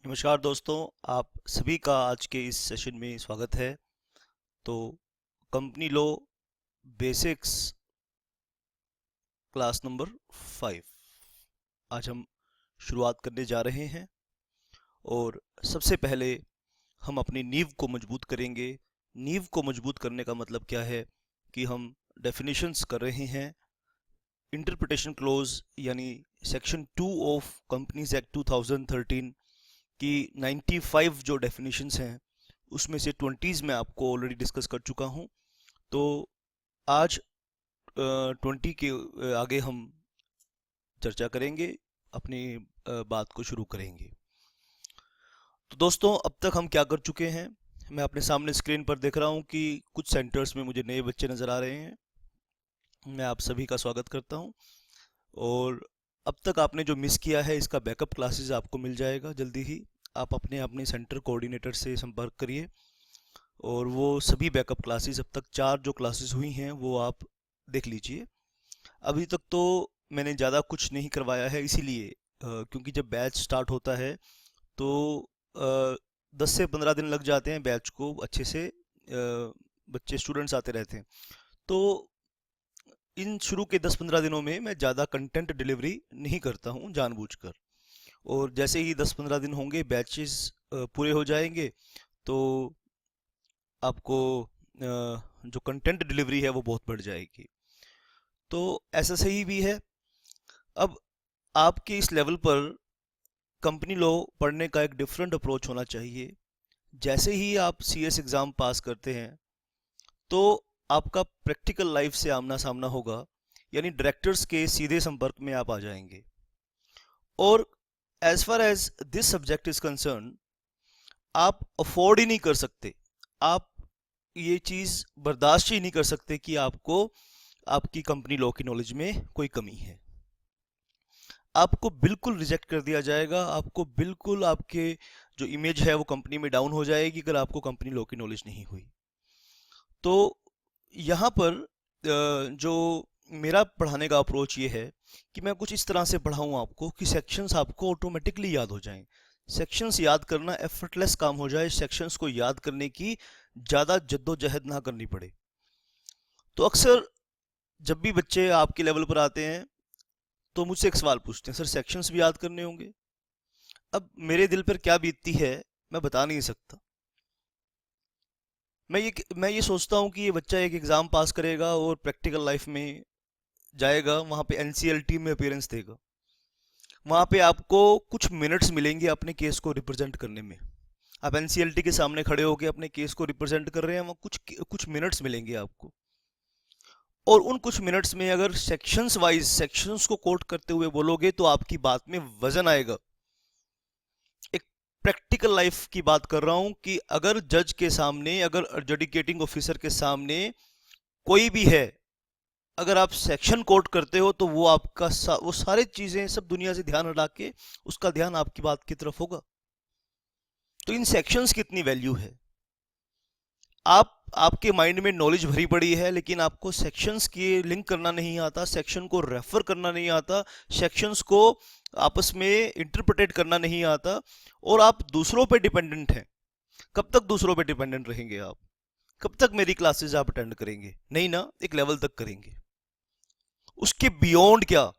नमस्कार दोस्तों, आप सभी का आज के इस सेशन में स्वागत है। तो company law basics class number 5 आज हम शुरुआत करने जा रहे हैं। और सबसे पहले हम अपनी नींव को मजबूत करेंगे। नींव को मजबूत करने का मतलब क्या है कि हम डेफिनेशंस कर रहे हैं। इंटरप्रिटेशन क्लोज यानी सेक्शन 2 ऑफ कंपनीज एक्ट 2013 की 95 जो डेफिनेशंस हैं उसमें से 20s में आपको ऑलरेडी डिस्कस कर चुका हूँ। तो आज 20 के आगे हम चर्चा करेंगे, अपनी बात को शुरू करेंगे। तो दोस्तों, अब तक हम क्या कर चुके हैं, मैं अपने सामने स्क्रीन पर देख रहा हूँ कि कुछ सेंटर्स में मुझे नए बच्चे नज़र आ रहे हैं। मैं आप सभी का स्वागत करता हूँ। और अब तक आपने जो मिस किया है इसका बैकअप क्लासेस आपको मिल जाएगा जल्दी ही। आप अपने अपने सेंटर कोऑर्डिनेटर से संपर्क करिए और वो सभी बैकअप क्लासेस, अब तक 4 जो क्लासेस हुई हैं वो आप देख लीजिए। अभी तक तो मैंने ज़्यादा कुछ नहीं करवाया है, इसीलिए क्योंकि जब बैच स्टार्ट होता है तो 10 से 15 दिन लग जाते हैं बैच को अच्छे से, बच्चे स्टूडेंट्स आते रहते हैं। तो इन शुरू के 10-15 दिनों में मैं ज़्यादा कंटेंट डिलीवरी नहीं करता हूँ जानबूझकर। और जैसे ही 10-15 दिन होंगे, बैचेस पूरे हो जाएंगे, तो आपको जो कंटेंट डिलीवरी है वो बहुत बढ़ जाएगी। तो ऐसा सही भी है। अब आपके इस लेवल पर कंपनी लॉ पढ़ने का एक डिफरेंट अप्रोच होना चाहिए। जैसे ही आप सीएस एग्ज़ाम पास करते हैं तो आपका प्रैक्टिकल लाइफ से आमना सामना होगा, यानी डायरेक्टर्स के सीधे संपर्क में आप आ जाएंगे। और as far as this subject is concern, आप अफोर्ड ही नहीं कर सकते, आप ये चीज़ बर्दाश्त ही नहीं कर सकते कि आपको आपकी कंपनी लॉ की नॉलेज में कोई कमी है। आपको बिल्कुल रिजेक्ट कर दिया जाएगा, आपको बिल्कुल आपके जो इमेज है वो कंपनी में डाउन हो जाएगी अगर आपको कंपनी लॉ की नॉलेज नहीं हुई। तो यहाँ पर जो मेरा पढ़ाने का अप्रोच ये है कि मैं कुछ इस तरह से पढ़ाऊँ आपको कि सेक्शंस आपको ऑटोमेटिकली याद हो जाएं। सेक्शंस याद करना एफर्टलेस काम हो जाए, सेक्शंस को याद करने की ज़्यादा जद्दोजहद ना करनी पड़े। तो अक्सर जब भी बच्चे आपके लेवल पर आते हैं तो मुझसे एक सवाल पूछते हैं, सर सेक्शंस भी याद करने होंगे? अब मेरे दिल पर क्या बीतती है मैं बता नहीं सकता। मैं ये सोचता हूँ कि ये बच्चा एक एग्ज़ाम पास करेगा और प्रैक्टिकल लाइफ में जाएगा, वहाँ पे एनसीएलटी में अपीयरेंस देगा। वहाँ पे आपको कुछ मिनट्स मिलेंगे अपने केस को रिप्रेजेंट करने में। आप एनसीएलटी के सामने खड़े होकर अपने केस को रिप्रेजेंट कर रहे हैं, वहाँ कुछ कुछ मिनट्स मिलेंगे आपको। और उन कुछ मिनट्स में अगर सेक्शंस वाइज सेक्शंस को कोट करते हुए बोलोगे तो आपकी बात में वजन आएगा। एक प्रैक्टिकल लाइफ की बात कर रहा हूं कि अगर जज के सामने, अगर एडजुडिकेटिंग ऑफिसर के सामने कोई भी है, अगर आप सेक्शन कोट करते हो तो वो आपका वो सारी चीजें सब दुनिया से ध्यान हटा के उसका ध्यान आपकी बात की तरफ होगा। तो इन सेक्शंस की इतनी वैल्यू है। आपके माइंड में नॉलेज भरी पड़ी है लेकिन आपको सेक्शंस की लिंक करना नहीं आता, सेक्शन को रेफर करना नहीं आता, सेक्शंस को आपस में इंटरप्रेटेट करना नहीं आता, और आप दूसरों पे डिपेंडेंट हैं। कब तक दूसरों पे डिपेंडेंट रहेंगे आप? कब तक मेरी क्लासेस आप अटेंड करेंगे? नहीं ना, एक लेवल तक करेंगे, उसके बियॉन्ड क्या?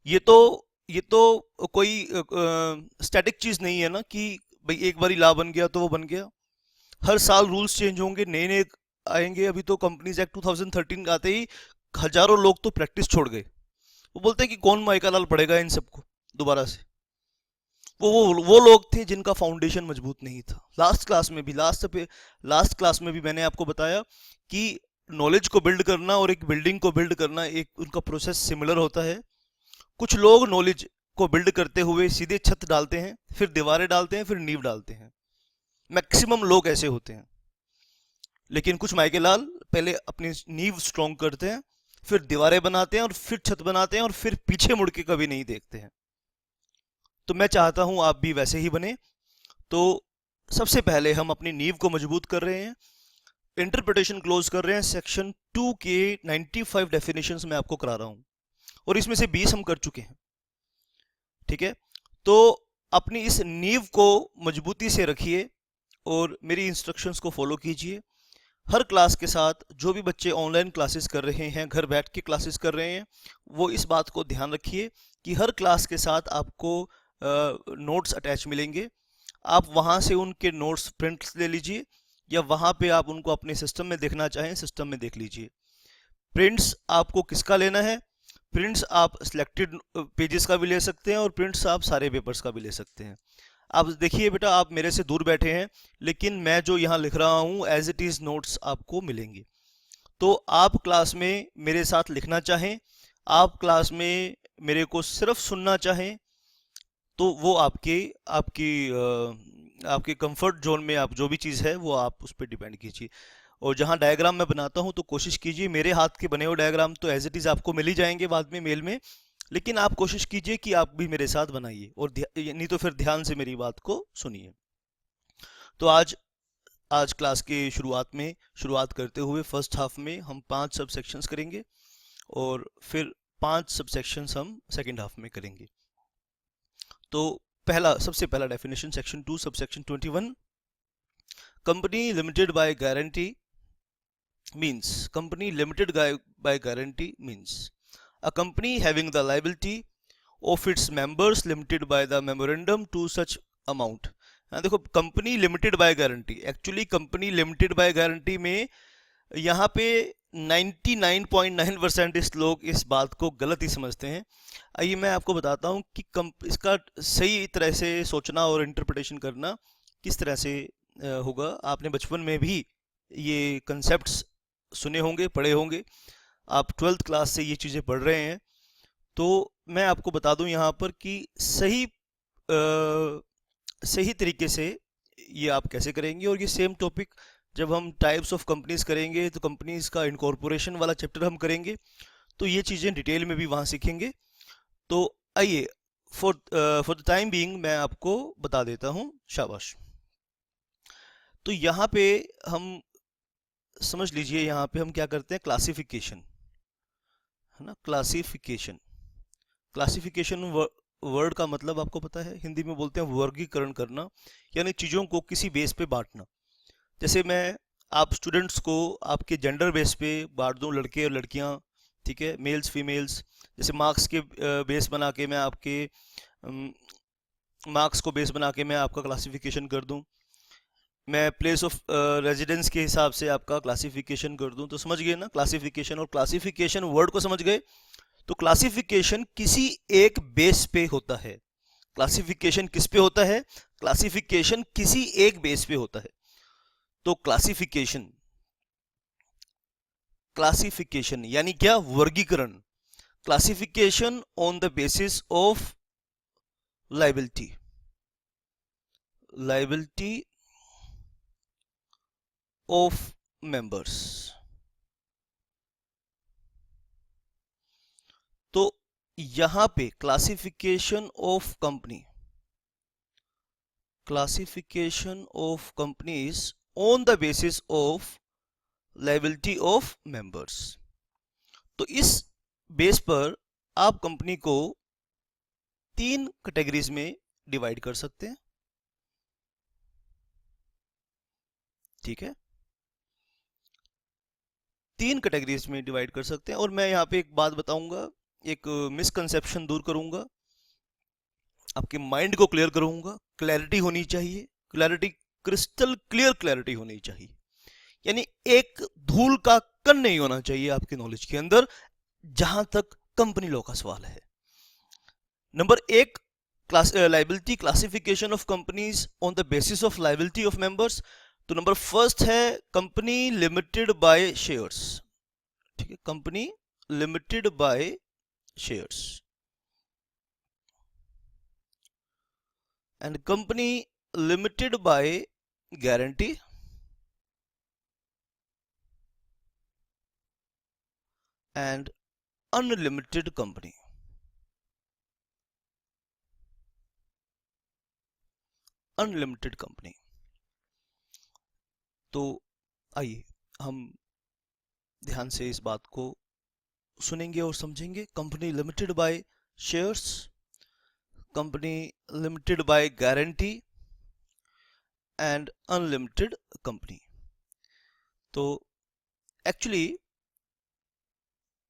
ये तो ये तो कोई स्टैटिक चीज नहीं है ना कि भाई एक बार लॉ बन गया तो वो बन गया। हर साल रूल्स चेंज होंगे, नए नए आएंगे। अभी तो कंपनीज एक्ट 2013 आते ही हजारों लोग तो प्रैक्टिस छोड़ गए। वो बोलते हैं कि कौन माइका लाल पढ़ेगा इन सबको दोबारा से। वो लोग थे जिनका फाउंडेशन मजबूत नहीं था। लास्ट क्लास में भी मैंने आपको बताया कि नॉलेज को बिल्ड करना और एक बिल्डिंग को बिल्ड करना, एक उनका प्रोसेस सिमिलर होता है। कुछ लोग नॉलेज को बिल्ड करते हुए सीधे छत डालते हैं, फिर दीवारें डालते हैं, फिर नींव डालते हैं। मैक्सिमम लोग ऐसे होते हैं। लेकिन कुछ माइके लाल पहले अपनी नींव स्ट्रॉन्ग करते हैं, फिर दीवारें बनाते हैं, और फिर छत बनाते हैं, और फिर पीछे मुड़ के कभी नहीं देखते हैं। तो मैं चाहता हूं आप भी वैसे ही बने। तो सबसे पहले हम अपनी नींव को मजबूत कर रहे हैं, इंटरप्रिटेशन क्लोज कर रहे हैं। सेक्शन 2 के 95 डेफिनेशंस मैं आपको करा रहा हूं और इसमें से 20 हम कर चुके हैं। ठीक है, तो अपनी इस नींव को मजबूती से रखिए और मेरी इंस्ट्रक्शंस को फॉलो कीजिए। हर क्लास के साथ जो भी बच्चे ऑनलाइन क्लासेस कर रहे हैं, घर बैठ के क्लासेस कर रहे हैं, वो इस बात को ध्यान रखिए कि हर क्लास के साथ आपको नोट्स अटैच मिलेंगे। आप वहाँ से उनके नोट्स प्रिंट ले लीजिए, या वहाँ पे आप उनको अपने सिस्टम में देखना चाहें सिस्टम में देख लीजिए। प्रिंट्स आपको किसका लेना है? प्रिंट्स आप सिलेक्टेड पेजेस का भी ले सकते हैं और प्रिंट्स आप सारे पेपर्स का भी ले सकते हैं। आप देखिए बेटा, आप मेरे से दूर बैठे हैं, लेकिन मैं जो यहाँ लिख रहा हूँ एज इट इज़ नोट्स आपको मिलेंगे। तो आप क्लास में मेरे साथ लिखना चाहें, आप क्लास में मेरे को सिर्फ सुनना चाहें, तो वो आपके कंफर्ट जोन में आप जो भी चीज़ है वो आप उस पर डिपेंड कीजिए। और जहाँ डायग्राम मैं बनाता हूँ तो कोशिश कीजिए, मेरे हाथ के बने हुए डायग्राम तो एज इट इज़ आपको मिल ही जाएंगे बाद में मेल में, लेकिन आप कोशिश कीजिए कि आप भी मेरे साथ बनाइए, और नहीं तो फिर ध्यान से मेरी बात को सुनिए। तो आज क्लास के शुरुआत करते हुए फर्स्ट हाफ में हम 5 सब सेक्शंस करेंगे, और फिर 5 सब सेक्शंस हम सेकेंड हाफ में करेंगे। तो सबसे पहला definition, section 2 sub section 21, company limited by guarantee means a company having the liability of its members limited by the memorandum to such amount। देखो, company limited by guarantee, actually company limited by guarantee में यहाँ पे 99.9% इस लोग इस बात को गलत ही समझते हैं। आइए मैं आपको बताता हूँ कि इसका सही तरह से सोचना और इंटरप्रिटेशन करना किस तरह से होगा। आपने बचपन में भी ये कंसेप्ट्स सुने होंगे, पढ़े होंगे, आप 12th क्लास से ये चीज़ें पढ़ रहे हैं। तो मैं आपको बता दूं यहाँ पर कि सही तरीके से ये आप कैसे करेंगे। और ये सेम टॉपिक जब हम टाइप्स ऑफ कंपनीज करेंगे तो कंपनीज का इनकॉर्पोरेशन वाला चैप्टर हम करेंगे, तो ये चीज़ें डिटेल में भी वहाँ सीखेंगे। तो आइए फॉर द टाइम बीइंग मैं आपको बता देता हूँ। शाबाश। तो यहाँ पे हम समझ लीजिए, यहाँ पे हम क्या करते हैं, क्लासिफिकेशन, है ना। क्लासिफिकेशन वर्ड का मतलब आपको पता है, हिंदी में बोलते हैं वर्गीकरण करना, यानी चीज़ों को किसी बेस पे बांटना। जैसे मैं आप स्टूडेंट्स को आपके जेंडर बेस पे बांट दूं, लड़के और लड़कियां, ठीक है, मेल्स फीमेल्स। जैसे मार्क्स के बेस बना के मैं आपके मार्क्स को बेस बना के मैं आपका क्लासिफिकेशन कर दूं, मैं प्लेस ऑफ रेजिडेंस के हिसाब से आपका क्लासिफिकेशन कर दूं। तो समझ गए ना, क्लासिफिकेशन और क्लासिफिकेशन वर्ड को समझ गए। तो क्लासिफिकेशन किसी एक बेस पे होता है। क्लासिफिकेशन किस पे होता है? क्लासिफिकेशन किसी एक बेस पे होता है। तो क्लासिफिकेशन यानी क्या? वर्गीकरण। Classification on the basis of liability of members. तो यहां पे classification of companies on the basis of liability of members. तो इस बेस पर आप कंपनी को 3 कैटेगरीज में डिवाइड कर सकते हैं, ठीक है, 3 कैटेगरीज में डिवाइड कर सकते हैं। और मैं यहाँ पे एक बात बताऊंगा, एक मिसकंसेप्शन दूर करूंगा, आपके माइंड को क्लियर करूंगा। क्लैरिटी होनी चाहिए, क्रिस्टल क्लियर क्लैरिटी होनी चाहिए, यानी एक धूल का कण नहीं होना चाहिए आपके नॉलेज के अंदर जहां तक कंपनी लॉ का सवाल है। Number 1, liability, classification of companies on the basis of liability of members. तो नंबर फर्स्ट है कंपनी लिमिटेड बाय शेयर्स, ठीक है, company limited by shares and company limited by guarantee and unlimited company. Unlimited company. तो आइए हम ध्यान से इस बात को सुनेंगे और समझेंगे। Company limited by shares, company limited by guarantee and unlimited company. तो एक्चुअली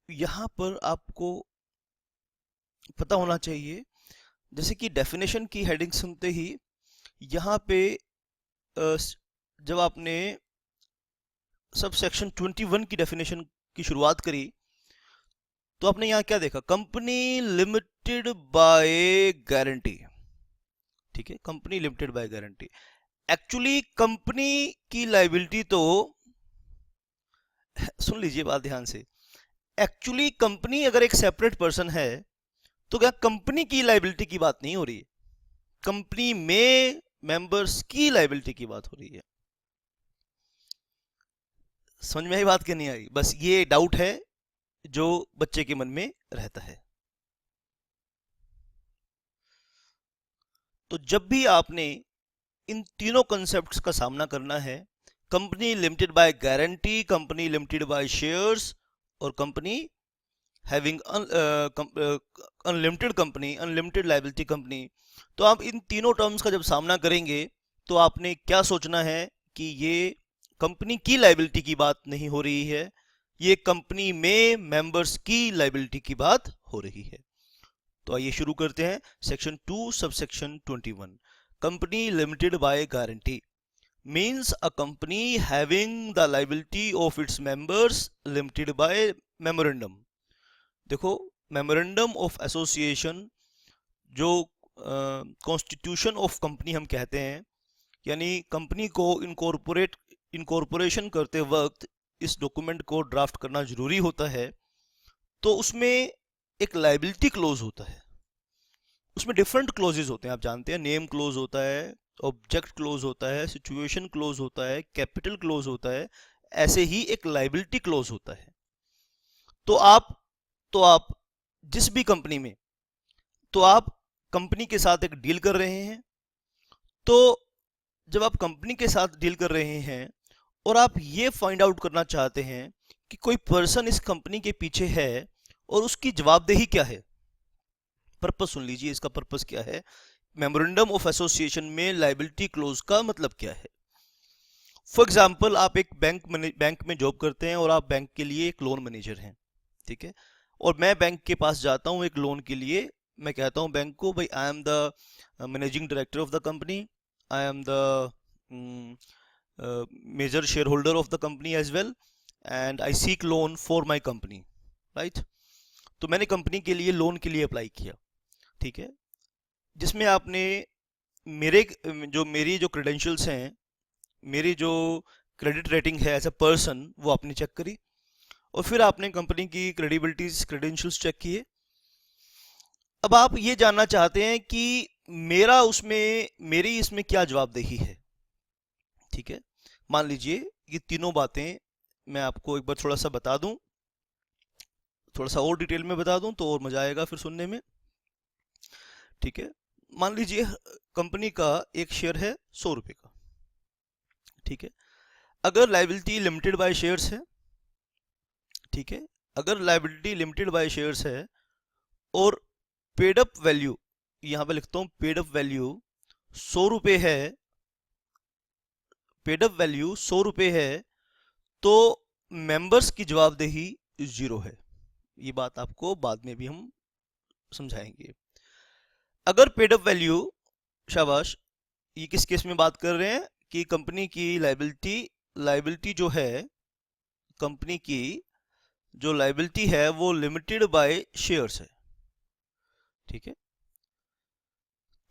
यहाँ पर आपको पता होना चाहिए, जैसे कि डेफिनेशन की हेडिंग सुनते ही यहाँ पे जब आपने सब सेक्शन 21 की डेफिनेशन की शुरुआत करी तो आपने यहाँ क्या देखा, कंपनी लिमिटेड बाय गारंटी। ठीक है, company limited by guarantee. Actually company की लायबिलिटी तो सुन लीजिए बात ध्यान से, एक्चुअली कंपनी अगर एक सेपरेट पर्सन है तो क्या कंपनी की लायबिलिटी की बात नहीं हो रही है, कंपनी में मेंबर्स की लायबिलिटी की बात हो रही है। समझ में आई बात कि नहीं आई? बस ये डाउट है जो बच्चे के मन में रहता है। तो जब भी आपने इन तीनों कॉन्सेप्ट्स का सामना करना है, company limited by guarantee, company limited by shares और company having unlimited company, unlimited liability company, तो आप इन तीनों टर्म्स का जब सामना करेंगे तो आपने क्या सोचना है कि ये कंपनी की लायबिलिटी की बात नहीं हो रही है, ये कंपनी में मेंबर्स की लायबिलिटी की बात हो रही है। तो आइए शुरू करते हैं। Section 2 subsection 21, company limited by guarantee means a company having the liability of its members limited by memorandum। देखो, मेमोरेंडम ऑफ एसोसिएशन जो कॉन्स्टिट्यूशन ऑफ कंपनी हम कहते हैं, यानी कंपनी को इनकॉर्पोरेशन करते वक्त इस डॉक्यूमेंट को ड्राफ्ट करना जरूरी होता है, तो उसमें एक लायबिलिटी क्लोज होता है। उसमें डिफरेंट क्लोजेज होते हैं, आप जानते हैं, नेम क्लोज होता है, ऑब्जेक्ट क्लोज होता है, सिचुएशन क्लोज होता है, कैपिटल क्लोज होता है, ऐसे ही एक लायबिलिटी क्लोज होता है। तो आप जिस भी कंपनी में, तो आप कंपनी के साथ एक डील कर रहे हैं, तो जब आप कंपनी के साथ डील कर रहे हैं और आप ये फाइंड आउट करना चाहते हैं कि कोई पर्सन इस कंपनी के पीछे है और उसकी जवाबदेही क्या है, पर्पस सुन लीजिए, इसका पर्पस क्या है। मेमोरेंडम ऑफ एसोसिएशन में लायबिलिटी क्लोज का मतलब क्या है। फॉर एग्जाम्पल, आप एक बैंक में जॉब करते हैं और आप बैंक के लिए एक लोन मैनेजर हैं, ठीक है, और मैं बैंक के पास जाता हूं एक लोन के लिए। मैं कहता हूं बैंक को, भाई I am the managing director of the company, I am the major share holder of the company as well, and I seek loan for my company, right. तो मैंने कंपनी के लिए लोन के लिए अप्लाई किया, ठीक है, जिसमें आपने मेरी जो क्रेडेंशियल्स हैं, मेरी जो क्रेडिट रेटिंग है एज अ पर्सन, वो आपने चेक करी, और फिर आपने कंपनी की क्रेडिबिलिटीज क्रेडेंशियल्स चेक किए। अब आप ये जानना चाहते हैं कि मेरी इसमें क्या जवाबदेही है, ठीक है। मान लीजिए ये तीनों बातें मैं आपको एक बार थोड़ा सा बता दूं, थोड़ा सा और डिटेल में बता दूं तो और मजा आएगा फिर सुनने में, ठीक है। मान लीजिए कंपनी का एक शेयर है 100 रुपए का, ठीक है। अगर लायबिलिटी लिमिटेड बाय शेयर्स है, ठीक है, अगर लायबिलिटी लिमिटेड बाय शेयर्स है और पेड अप वैल्यू, यहां पे लिखता हूं पेड अप वैल्यू 100 रुपए है, पेड अप वैल्यू 100 रुपए है, तो मेंबर्स की जवाबदेही 0 है। ये बात आपको बाद में भी हम समझाएंगे। अगर पेड अप वैल्यू, शाबाश, ये किस केस में बात कर रहे हैं कि कंपनी की लायबिलिटी जो है, कंपनी की जो लायबिलिटी है वो लिमिटेड बाय शेयर्स है, ठीक है।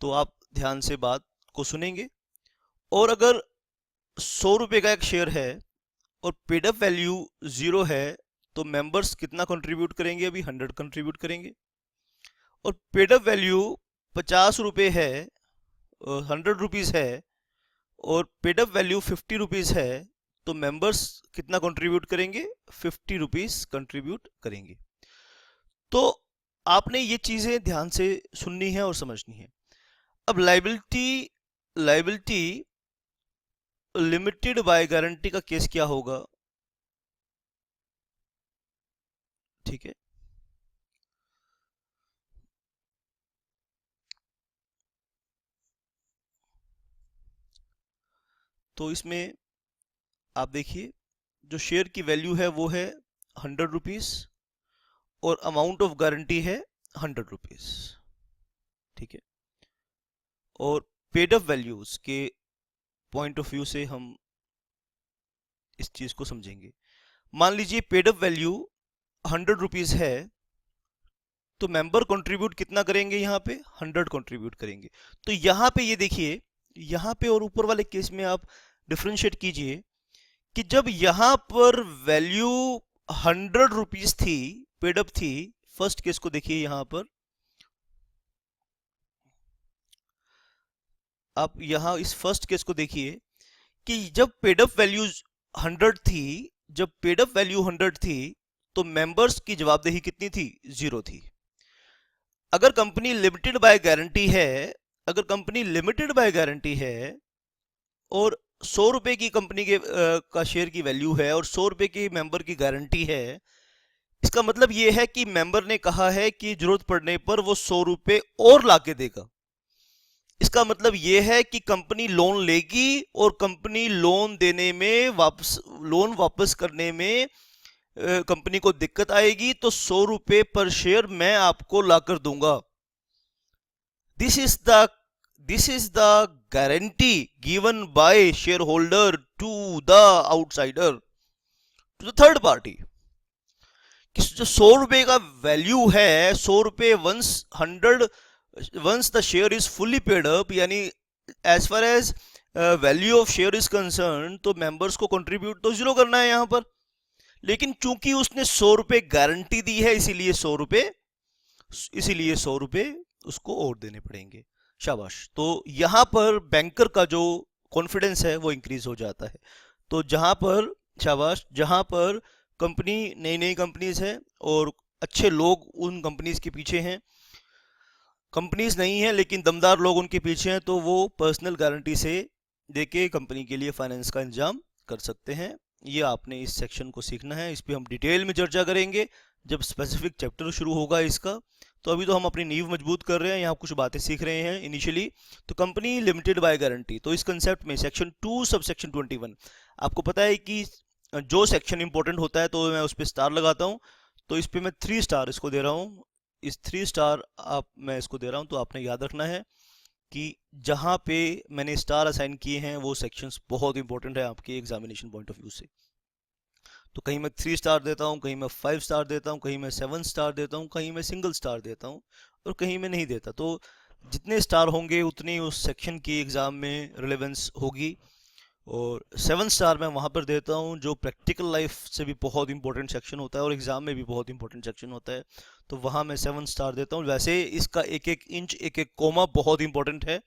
तो आप ध्यान से बात को सुनेंगे। और अगर 100 रुपए का एक शेयर है और पेड अप वैल्यू 0 है, तो मेंबर्स कितना कंट्रीब्यूट करेंगे? अभी 100 कंट्रीब्यूट करेंगे। और पेड अप वैल्यू 50 रुपए है, 100 रुपीज़ है, और पेड अप वैल्यू 50 रुपीज़ है, तो मेंबर्स कितना कंट्रीब्यूट करेंगे? 50 रुपीज़ कंट्रीब्यूट करेंगे। तो आपने ये चीज़ें ध्यान से सुननी है और समझनी है। अब लायबिलिटी लिमिटेड बाय गारंटी का केस क्या होगा, ठीक है। तो इसमें आप देखिए जो शेयर की वैल्यू है वो है 100 रुपीज़ और अमाउंट ऑफ गारंटी है 100 रुपीज़, ठीक है। और पेड अप वैल्यूज के पॉइंट ऑफ व्यू से हम इस चीज को समझेंगे। मान लीजिए पेड अप वैल्यू 100 रुपीज़ है, तो मेंबर कंट्रीब्यूट कितना करेंगे, यहाँ पे 100 कंट्रीब्यूट करेंगे। तो यहाँ पे ये देखिए, यहाँ पे और ऊपर वाले केस में आप डिफ्रेंशिएट कीजिए कि जब यहाँ पर वैल्यू 100 रुपीज़ थी, पेड अप थी, फर्स्ट केस को देखिए, यहाँ पर आप यहाँ इस फर्स्ट केस को देखिए कि जब पेड अप वैल्यू 100 थी, जब पेड अप वैल्यू 100 थी, तो मेंबर्स की जवाबदेही कितनी थी, 0 थी। अगर कंपनी लिमिटेड बाय गारंटी है, अगर कंपनी लिमिटेड बाय गारंटी है और 100 रुपए की कंपनी के का शेयर की वैल्यू है और 100 रुपए की मेंबर की गारंटी है, इसका मतलब यह है कि मेंबर ने कहा है कि जरूरत पड़ने पर वो 100 रुपए और लाके देगा। इसका मतलब यह है कि कंपनी लोन लेगी और कंपनी लोन देने में लोन वापस करने में कंपनी को दिक्कत आएगी, तो 100 रुपए पर शेयर मैं आपको लाकर दूंगा। This is the guarantee given by share holder to the outsider, to the third party. जो 100 रुपए का वैल्यू है, 100 रुपए once the share is fully paid up, यानी as far as value of share is concern, तो members को contribute तो 0 करना है यहां पर। लेकिन चूंकि उसने 100 रुपए गारंटी दी है, इसीलिए 100 रुपए उसको और देने पड़ेंगे। शाबाश। तो यहां पर बैंकर का जो कॉन्फिडेंस है वो इंक्रीज हो जाता है। तो जहां पर, शाबाश, जहां पर कंपनी नई नई कंपनीज है और अच्छे लोग उन कंपनीज के पीछे हैं, कंपनीज नहीं है लेकिन दमदार लोग उनके पीछे हैं, तो वो पर्सनल गारंटी से देके कंपनी के लिए फाइनेंस का इंतजाम कर सकते हैं। ये आपने इस सेक्शन को सीखना है, इस पे हम डिटेल में चर्चा करेंगे जब स्पेसिफिक चैप्टर शुरू होगा इसका। तो अभी तो हम अपनी नींव मजबूत कर रहे हैं, यहाँ कुछ बातें सीख रहे हैं इनिशियली। तो कंपनी लिमिटेड बाय गारंटी, तो इस कंसेप्ट में सेक्शन 2 सब सेक्शन 21, आपको पता है कि जो सेक्शन इंपॉर्टेंट होता है तो मैं उस पर स्टार लगाता हूँ। तो इस पर मैं 3 स्टार इसको दे रहा हूँ, इस 3 स्टार मैं इसको दे रहा हूँ। तो आपने याद रखना है कि जहाँ पे मैंने स्टार असाइन किए हैं वो सेक्शंस बहुत इंपॉर्टेंट है आपके एग्जामिनेशन पॉइंट ऑफ व्यू से। तो कहीं मैं 3 स्टार देता हूँ, कहीं मैं 5 स्टार देता हूँ, कहीं मैं 7 स्टार देता हूँ, कहीं मैं सिंगल स्टार देता हूँ और कहीं मैं नहीं देता। तो जितने स्टार होंगे उतनी उस सेक्शन की एग्ज़ाम में रिलेवेंस होगी। और 7 स्टार मैं वहाँ पर देता हूँ जो प्रैक्टिकल लाइफ से भी बहुत इंपॉर्टेंट सेक्शन होता है और एग्ज़ाम में भी बहुत इंपॉर्टेंट सेक्शन होता है, तो वहाँ मैं 7 स्टार देता हूँ। वैसे इसका एक एक इंच, एक एक कोमा बहुत इंपॉर्टेंट है,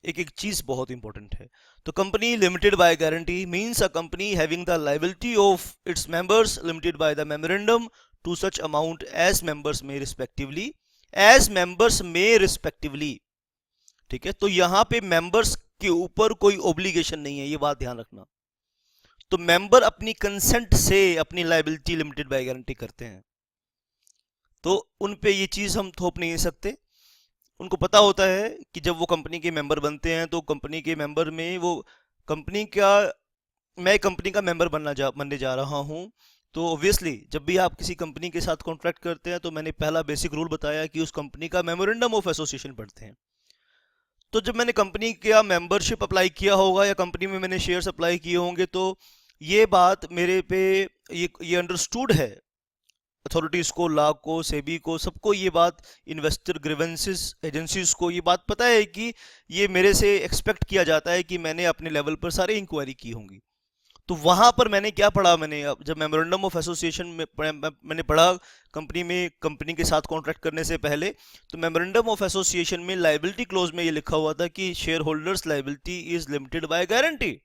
एक एक चीज़ बहुत इंपॉर्टेंट है। तो company limited by guarantee means a company having the liability of its members limited by the memorandum to such amount as members में रिस्पेक्टिवली, ठीक है। तो यहाँ पे मेंबर्स के ऊपर कोई ऑब्लिगेशन नहीं है, ये बात ध्यान रखना। तो मेंबर अपनी कंसेंट से अपनी लायबिलिटी लिमिटेड बाय गारंटी करते हैं, तो उन पे ये चीज हम थोप नहीं सकते। उनको पता होता है कि जब वो कंपनी के मेंबर बनते हैं तो कंपनी के मेंबर में वो कंपनी का, मैं कंपनी का मेंबर बनने जा रहा हूं। तो ऑब्वियसली जब भी आप किसी कंपनी के साथ कॉन्ट्रैक्ट करते हैं तो मैंने पहला बेसिक रूल बताया कि उस कंपनी का मेमोरेंडम ऑफ एसोसिएशन पढ़ते हैं। तो जब मैंने कंपनी का मेंबरशिप अप्लाई किया होगा या कंपनी में मैंने शेयर्स अप्लाई किए होंगे, तो ये बात मेरे पे ये अंडरस्टूड है, अथॉरिटीज को, लॉ को, सेबी को, सबको ये बात, इन्वेस्टर ग्रीवेंसेस एजेंसीज को ये बात पता है कि ये मेरे से एक्सपेक्ट किया जाता है कि मैंने अपने लेवल पर सारी इंक्वायरी की होंगी। तो वहां पर मैंने क्या पढ़ा, मैंने जब मेमोरेंडम ऑफ एसोसिएशन में मैंने पढ़ा कंपनी में, कंपनी के साथ कॉन्ट्रैक्ट करने से पहले, तो मेमोरेंडम ऑफ एसोसिएशन में लायबिलिटी क्लोज में ये लिखा हुआ था कि share holders liability is limited by guarantee.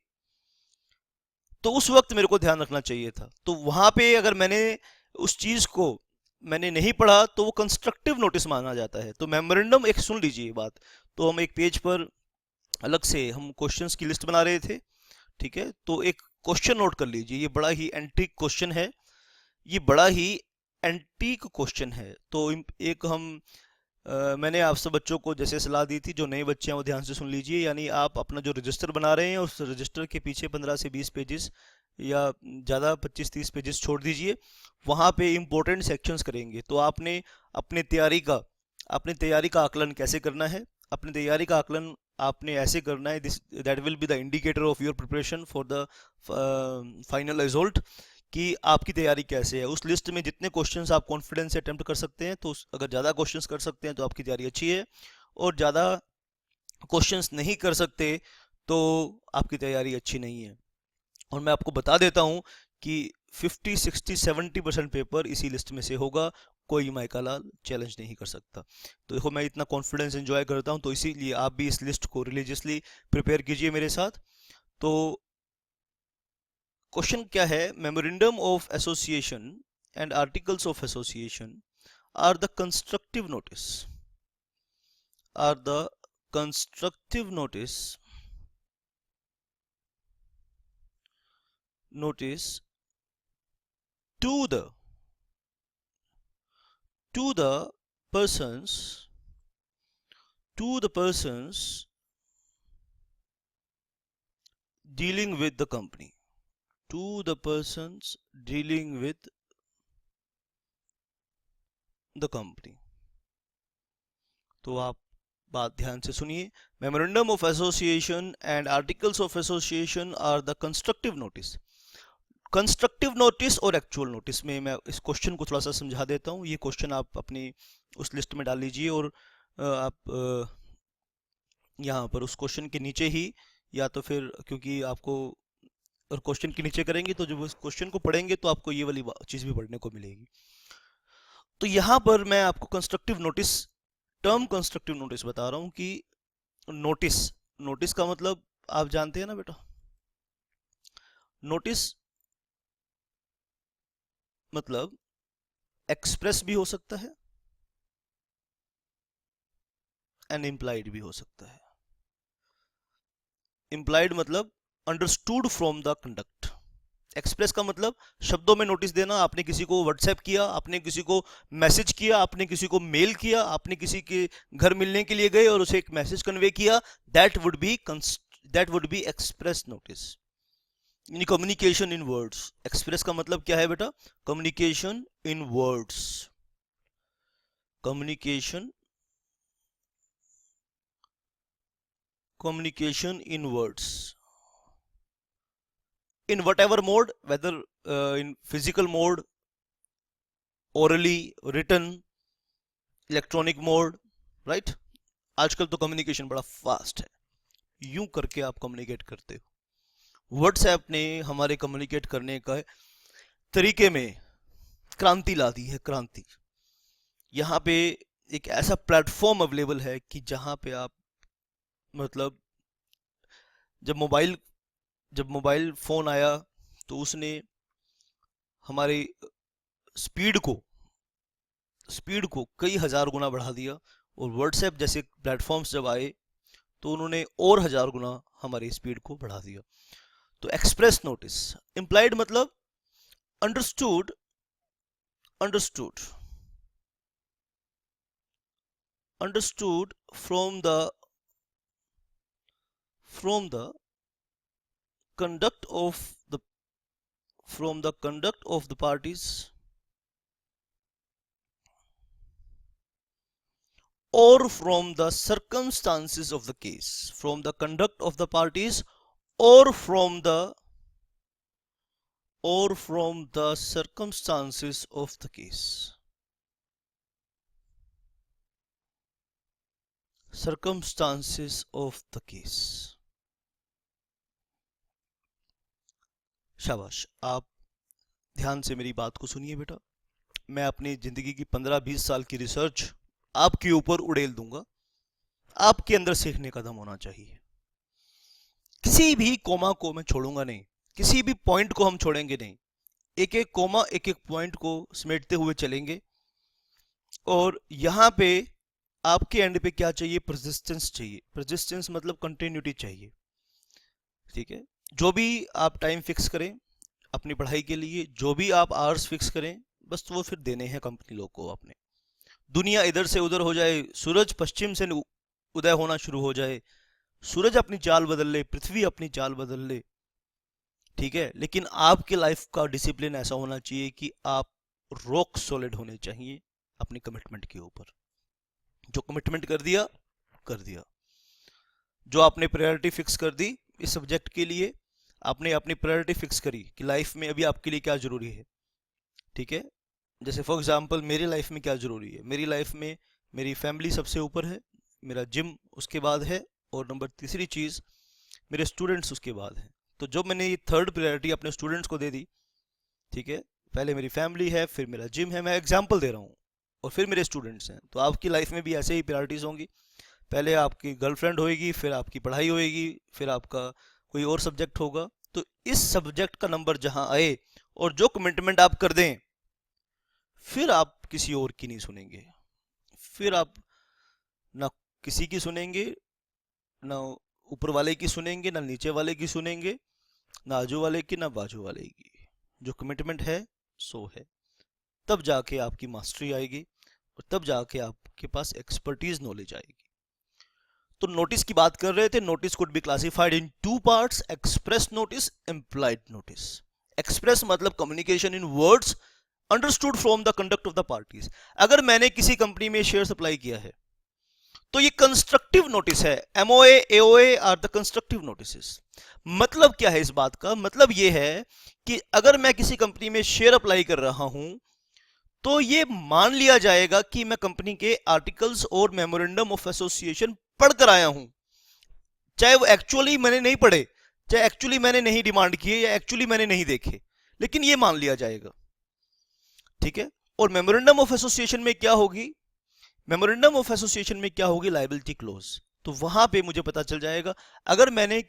तो उस वक्त मेरे को ध्यान रखना चाहिए था। तो वहां पे अगर मैंने उस चीज को मैंने नहीं पढ़ा तो वो कंस्ट्रक्टिव नोटिस माना जाता है। तो मेमोरेंडम, एक सुन लीजिए बात, तो हम एक पेज पर अलग से हम क्वेश्चंस की लिस्ट बना रहे थे, ठीक है। तो एक क्वेश्चन नोट कर लीजिए, ये बड़ा ही एंटीक क्वेश्चन है, ये बड़ा ही एंटीक क्वेश्चन है। तो एक हम मैंने आप सब बच्चों को जैसे सलाह दी थी, जो नए बच्चे हैं वो ध्यान से सुन लीजिए। यानी आप अपना जो रजिस्टर बना रहे हैं उस रजिस्टर के पीछे 15 से 20 पेजेस या ज़्यादा 25-30 पेजेस छोड़ दीजिए। वहाँ पे इम्पोर्टेंट सेक्शंस करेंगे। तो आपने अपनी तैयारी का अपनी तैयारी का आकलन कैसे करना है? अपनी तैयारी का आकलन आपने ऐसे करना है, this that will be the indicator of your preparation for the final result, कि आपकी तैयारी कैसे है। उस लिस्ट में जितने क्वेश्चंस आप कॉन्फिडेंस से अटेम्प्ट कर सकते हैं, तो अगर ज़्यादा क्वेश्चंस कर सकते हैं तो आपकी तैयारी अच्छी है, और ज़्यादा क्वेश्चंस नहीं कर सकते तो आपकी तैयारी अच्छी नहीं है। और मैं आपको बता देता हूँ कि 50, 60, 70% पेपर इसी लिस्ट में से होगा। कोई माइका लाल चैलेंज नहीं कर सकता। तो देखो, मैं इतना कॉन्फिडेंस एंजॉय करता हूँ, तो इसीलिए आप भी इस लिस्ट को रिलीजियसली प्रिपेयर कीजिए मेरे साथ। तो क्वेश्चन क्या है? Memorandum of association and articles of association are the constructive notice are the constructive notice to the persons dealing with the company, to the persons dealing with the company। तो आप बात ध्यान से सुनिए। Memorandum of association and articles of association are the constructive notice. Constructive notice और actual notice में मैं इस क्वेश्चन को थोड़ा सा समझा देता हूँ। ये क्वेश्चन आप अपनी उस लिस्ट में डाल लीजिए, और आप यहाँ पर उस क्वेश्चन के नीचे ही, या तो फिर क्योंकि आपको और क्वेश्चन के नीचे करेंगे तो जब उस क्वेश्चन को पढ़ेंगे तो आपको ये वाली चीज़ भी पढ़ने को मिलेगी। तो यहाँ पर मैं आपको constructive notice, term constructive notice बता रहा हूँ कि नोटिस का मतलब आप जानते हैं ना बेटा। नोटिस मतलब एक्सप्रेस भी हो सकता है एंड इम्प्लाइड भी हो सकता है। इम्प्लाइड मतलब understood from the conduct. Express का मतलब शब्दों में नोटिस देना। आपने किसी को व्हाट्सएप किया, आपने किसी को मैसेज किया, आपने किसी को मेल किया, आपने किसी के घर मिलने के लिए गए और उसे एक मैसेज कन्वे किया, that would be express notice. यानी कम्युनिकेशन इन वर्ड्स। एक्सप्रेस का मतलब क्या है बेटा? Communication in words. Communication in words, in whatever mode, whether in physical mode, orally, written, electronic mode, right? आजकल तो कम्युनिकेशन बड़ा फास्ट है, यूं करके आप कम्युनिकेट करते हो। व्हाट्सएप ने हमारे कम्युनिकेट करने का तरीके में क्रांति ला दी है, क्रांति। यहाँ पे एक ऐसा प्लेटफॉर्म अवेलेबल है कि जहाँ पे आप मतलब जब मोबाइल फ़ोन आया तो उसने हमारी स्पीड को कई हज़ार गुना बढ़ा दिया, और व्हाट्सएप जैसे प्लेटफॉर्म्स जब आए तो उन्होंने और हज़ार गुना हमारी स्पीड को बढ़ा दिया। तो एक्सप्रेस नोटिस। इम्प्लाइड मतलब understood from the conduct of the parties, or from the circumstances of the case, from the conduct of the parties, or from the circumstances of the case, circumstances of the case। शाबाश, आप ध्यान से मेरी बात को सुनिए बेटा। मैं अपनी जिंदगी की 15-20 साल की रिसर्च आपके ऊपर उड़ेल दूंगा। आपके अंदर सीखने का दम होना चाहिए। किसी भी कोमा को मैं छोड़ूंगा नहीं, किसी भी पॉइंट को हम छोड़ेंगे नहीं। एक एक कोमा, एक एक पॉइंट को समेटते हुए चलेंगे। और यहाँ पे आपके एंड पे क्या चाहिए? परसिस्टेंस चाहिए। परसिस्टेंस मतलब कंटिन्यूटी चाहिए, ठीक है। जो भी आप टाइम फिक्स करें अपनी पढ़ाई के लिए, जो भी आप आवर्स फिक्स करें, बस वो फिर देने हैं कंपनी लोग को आपने। दुनिया इधर से उधर हो जाए, सूरज पश्चिम से उदय होना शुरू हो जाए, सूरज अपनी चाल बदल ले, पृथ्वी अपनी चाल बदल ले, ठीक है, लेकिन आपकी लाइफ का डिसिप्लिन ऐसा होना चाहिए कि आप रॉक सॉलिड होने चाहिए अपनी कमिटमेंट के ऊपर। जो कमिटमेंट कर दिया। जो आपने प्रायोरिटी फिक्स कर दी इस सब्जेक्ट के लिए, आपने अपनी प्रायोरिटी फिक्स करी कि लाइफ में अभी आपके लिए क्या जरूरी है, ठीक है। जैसे फॉर एग्जांपल मेरी लाइफ में क्या जरूरी है, मेरी लाइफ में मेरी फैमिली सबसे ऊपर है, मेरा जिम उसके बाद है, और नंबर तीसरी चीज़ मेरे स्टूडेंट्स उसके बाद हैं। तो जब मैंने ये थर्ड प्रायोरिटी अपने स्टूडेंट्स को दे दी, ठीक है, पहले मेरी फैमिली है, फिर मेरा जिम है, मैं एग्जाम्पल दे रहा हूँ, और फिर मेरे स्टूडेंट्स हैं, तो आपकी लाइफ में भी ऐसे ही प्रायोरिटीज़ होंगी। पहले आपकी गर्लफ्रेंड होएगी, फिर आपकी पढ़ाई होएगी, फिर आपका कोई और सब्जेक्ट होगा। तो इस सब्जेक्ट का नंबर जहां आए और जो कमिटमेंट आप कर दें, फिर आप किसी और की नहीं सुनेंगे, फिर आप ना किसी की सुनेंगे, ना ऊपर वाले की सुनेंगे, ना नीचे वाले की सुनेंगे, ना आजू वाले की, ना बाजू वाले की। जो कमिटमेंट है सो है, तब जाके आपकी मास्टरी आएगी, और तब जाके आपके पास एक्सपर्टीज नॉलेज आएगी। तो नोटिस की बात कर रहे थे, notice could be classified in two parts, express notice, implied notice. Express मतलब communication in words understood from the conduct of the parties. अगर मैंने किसी कंपनी में शेयर सप्लाई किया है तो ये कंस्ट्रक्टिव नोटिस है। MOA AOA are the constructive notice. मतलब क्या है इस बात का, मतलब ये है कि अगर मैं किसी कंपनी में शेयर अप्लाई कर रहा हूं तो ये मान लिया जाएगा कि मैं कंपनी के आर्टिकल्स और मेमोरेंडम ऑफ एसोसिएशन पढ़कर आया हूं, चाहे वो एक्चुअली मैंने नहीं पढ़े, चाहे एक्चुअली मैंने नहीं डिमांड किए, या एक्चुअली मैंने नहीं देखे, लेकिन ये मान लिया जाएगा, ठीक है। और मेमोरेंडम ऑफ एसोसिएशन में क्या होगी, मेमोरेंडम ऑफ एसोसिएशन में क्या होगी, लायबिलिटी क्लोज। तो वहां पे मुझे पता चल जाएगा अगर मैंने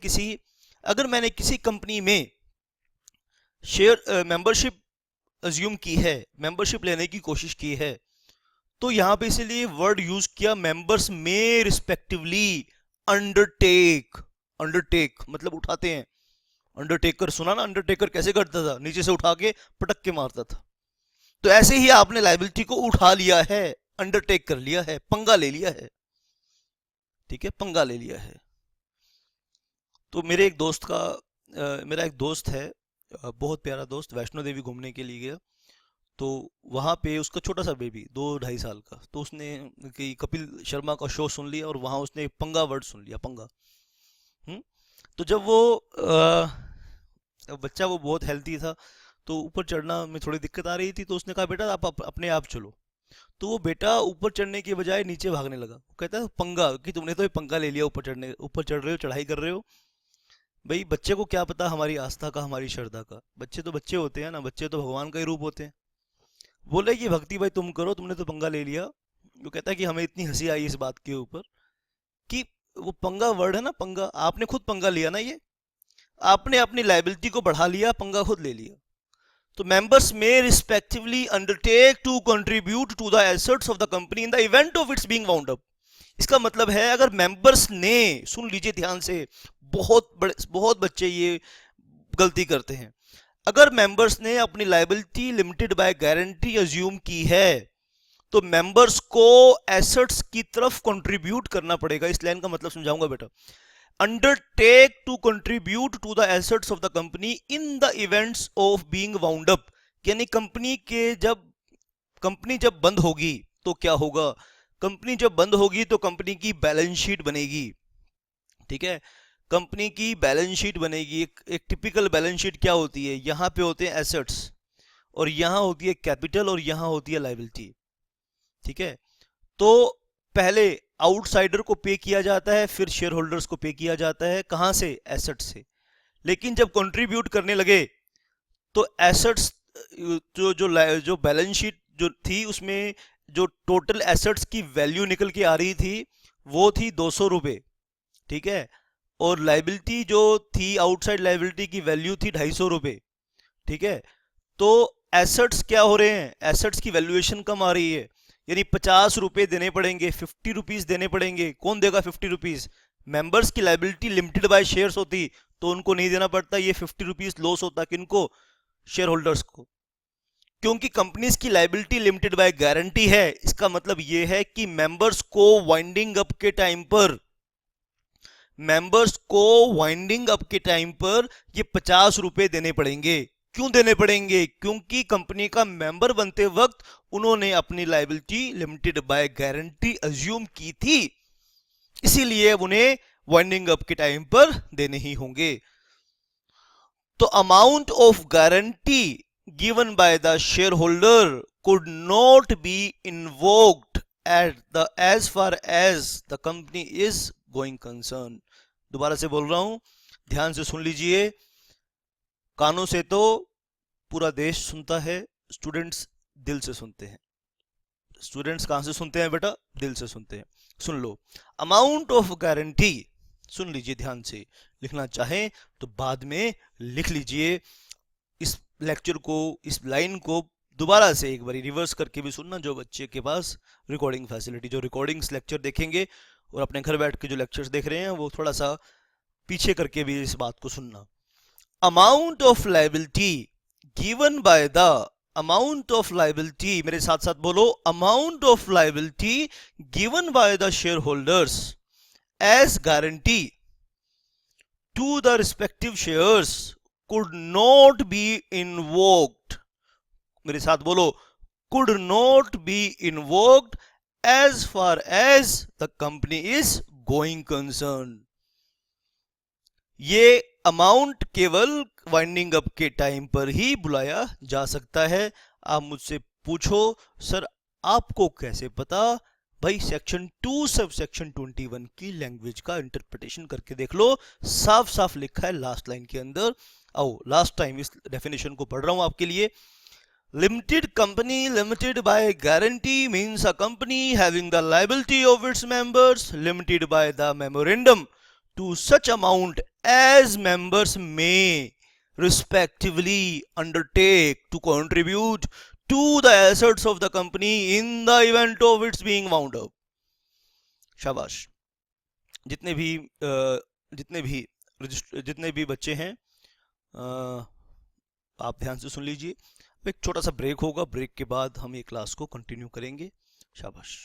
किसी कंपनी में शेयर मेंबरशिप अज्यूम की है, मेंबरशिप लेने की कोशिश की है, तो यहां पे इसीलिए वर्ड यूज किया मेंबर्स में रिस्पेक्टिवली अंडरटेक। अंडरटेक मतलब उठाते हैं, अंडरटेकर सुना ना, अंडरटेकर कैसे करता था, नीचे से उठा के पटक के मारता था। तो ऐसे ही आपने लायबिलिटी को उठा लिया है, अंडरटेक कर लिया है, पंगा ले लिया है, ठीक है, पंगा ले लिया है। तो मेरा एक दोस्त है, बहुत प्यारा दोस्त, वैष्णो देवी घूमने के लिए गया। तो वहाँ पे उसका छोटा सा बेबी 2-2.5 साल का, तो उसने कि कपिल शर्मा का शो सुन लिया और वहाँ उसने पंगा वर्ड सुन लिया, पंगा। तो जब वो बच्चा वो बहुत हेल्थी था, तो ऊपर चढ़ना में थोड़ी दिक्कत आ रही थी, तो उसने कहा बेटा आप अपने आप चलो। तो वो बेटा ऊपर चढ़ने के बजाय नीचे भागने लगा। वो कहता है पंगा, कि तुमने तो ये पंगा ले लिया, ऊपर चढ़ रहे हो, चढ़ाई कर रहे हो। भाई बच्चे को क्या पता हमारी आस्था का, हमारी श्रद्धा का, बच्चे तो बच्चे होते हैं ना, बच्चे तो भगवान का ही रूप होते हैं। बोले कि भक्ति भाई तुम करो, तुमने तो पंगा ले लिया। वो कहता है कि हमें इतनी हंसी आई इस बात के ऊपर कि वो पंगा वर्ड है ना, पंगा, आपने खुद पंगा लिया ना, ये आपने अपनी लायबिलिटी को बढ़ा लिया, पंगा खुद ले लिया। तो मेंबर्स में respectively undertake to contribute to the assets of the company in the event of its being wound up. इसका मतलब है अगर मेंबर्स ने, सुन लीजिए ध्यान से, बहुत बच्चे ये गलती करते हैं, अगर मेंबर्स ने अपनी liability limited by guarantee assume की है तो मेंबर्स को एसेट्स की तरफ कंट्रीब्यूट करना पड़ेगा। इस लाइन का मतलब समझाऊंगा बेटा। Undertake to contribute to the assets of the company in the events of being wound up, यानी कंपनी जब बंद होगी तो क्या होगा, कंपनी जब बंद होगी तो कंपनी की बैलेंस शीट बनेगी, ठीक है, कंपनी की बैलेंस शीट बनेगी। एक टिपिकल बैलेंस शीट क्या होती है, यहाँ पे होते हैं एसेट्स, और यहाँ होती है कैपिटल, और यहाँ होती है लायबिलिटी, ठीक है। तो पहले आउटसाइडर को पे किया जाता है, फिर शेयर होल्डर्स को पे किया जाता है, कहाँ से, एसेट्स से। लेकिन जब कंट्रीब्यूट करने लगे तो एसेट्स जो बैलेंस शीट जो थी उसमें जो टोटल एसेट्स की वैल्यू निकल के आ रही थी वो थी 200 रुपये, ठीक है, और लाइबिलिटी जो थी, आउटसाइड लाइबिलिटी की वैल्यू थी 250 रुपये, ठीक है। तो एसेट्स क्या हो रहे हैं, एसेट्स की वैल्यूएशन कम आ रही है, यानी 50 रुपये देने पड़ेंगे, 50 रुपीज देने पड़ेंगे। कौन देगा 50 रुपीज, मेंबर्स की लाइबिलिटी लिमिटेड बाय शेयर्स होती तो उनको नहीं देना पड़ता, ये 50 रुपीज लॉस होता किनको, शेयर होल्डर्स को। क्योंकि कंपनीज की लायबिलिटी लिमिटेड बाय गारंटी है, इसका मतलब यह है कि मेंबर्स को वाइंडिंग अप के टाइम पर ये 50 रुपए देने पड़ेंगे। क्यों देने पड़ेंगे? क्योंकि कंपनी का मेंबर बनते वक्त उन्होंने अपनी liability limited by guarantee assume की थी, इसीलिए उन्हें वाइंडिंग अप के टाइम पर देने ही होंगे। तो amount of guarantee given by the share holder could not be invoked as far as the company is going concern। दोबारा से बोल रहा हूं, ध्यान से सुन लीजिए। कानों से तो पूरा देश सुनता है, स्टूडेंट्स दिल से सुनते हैं। स्टूडेंट्स कहां से सुनते हैं बेटा? दिल से सुनते हैं। सुन लो, अमाउंट ऑफ गारंटी, सुन लीजिए ध्यान से, लिखना चाहें तो बाद में लिख लीजिए। इस लेक्चर को, इस लाइन को दोबारा से एक बार रिवर्स करके भी सुनना, जो बच्चे के पास रिकॉर्डिंग फैसिलिटी, जो रिकॉर्डिंग्स लेक्चर देखेंगे और अपने घर बैठ के जो लेक्चर्स देख रहे हैं, वो थोड़ा सा पीछे करके भी इस बात को सुनना। Amount of liability given by the, amount of liability, मेरे साथ साथ बोलो, amount of liability given by the share holders as guarantee to the respective shares could not be invoked, मेरे साथ बोलो, could not be invoked as far as the company is going concern। ये amount केवल winding up के time पर ही बुलाया जा सकता है। आप मुझसे पूछो सर आपको कैसे पता? भाई सेक्शन 2 सब सेक्शन 21 की लैंग्वेज का इंटरप्रिटेशन करके देख लो, साफ साफ लिखा है लास्ट लाइन के अंदर। आओ लास्ट टाइम इस डेफिनेशन को पढ़ रहा हूं आपके लिए। Limited company limited by guarantee means a company having the liability of its members limited by the memorandum to such amount as members में respectively undertake to contribute to the assets of the company in the event of its being wound up। शाबाश। जितने भी बच्चे हैं, आप ध्यान से सुन लीजिए। एक छोटा सा ब्रेक होगा, ब्रेक के बाद हम ये क्लास को कंटिन्यू करेंगे। शाबाश।